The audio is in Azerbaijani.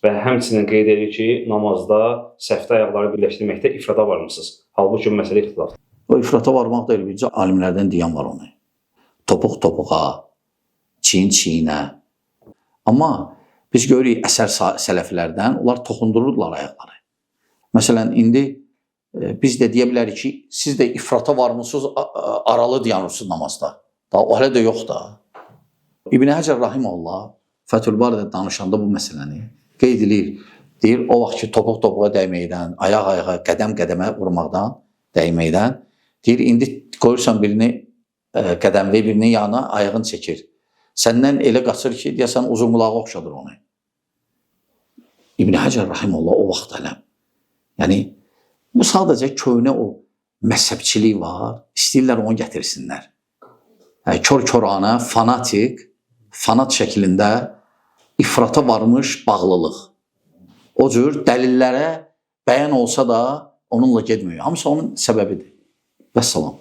və həmçinin qeyd edir ki, namazda səhvdə ayaqları birləşdirməkdə ifrata varmısınız. Halbuki bu məsələ ixtilafdır. O ifrata varmaq da elbəcə alimlərdən deyən var onu. Topuq topuğa, çiyin çiyinə. Amma biz görürük əsər sələflərdən, onlar toxundururlar ayaqları. Məsələn, indi biz də deyə bilərik ki, siz də ifrata varmısınız, aralı dayanırsınız namazda. Daha o hələ də yox da. İbn Həcər Rahiməhullah Fəthül Baridə danışanda bu məsələni qeyd edir. Deyir, o vaxt ki, topuq topuğa dəyməkdən, ayaq ayağa, qədəm qədəmə vurmaqdan, dəyməkdən, deyir, indi qoyursan birini qədəmli, birinin yanına ayağını çəkir. Səndən elə qaçır ki, deyəsən uzun qulağa oxşadır onu. İbn Həcər Rahiməhullah o vaxt ələm. Yəni, bu sadəcə köhnə o məzhəbçilik var, istəyirlər onu gətirsinlər. Kör-körana, fanatik, fanat şəklində ifrata varmış bağlılıq. O cür dəlillərə bəyan olsa da onunla getmiyor. Hamısı onun səbəbidir. Vəssalam.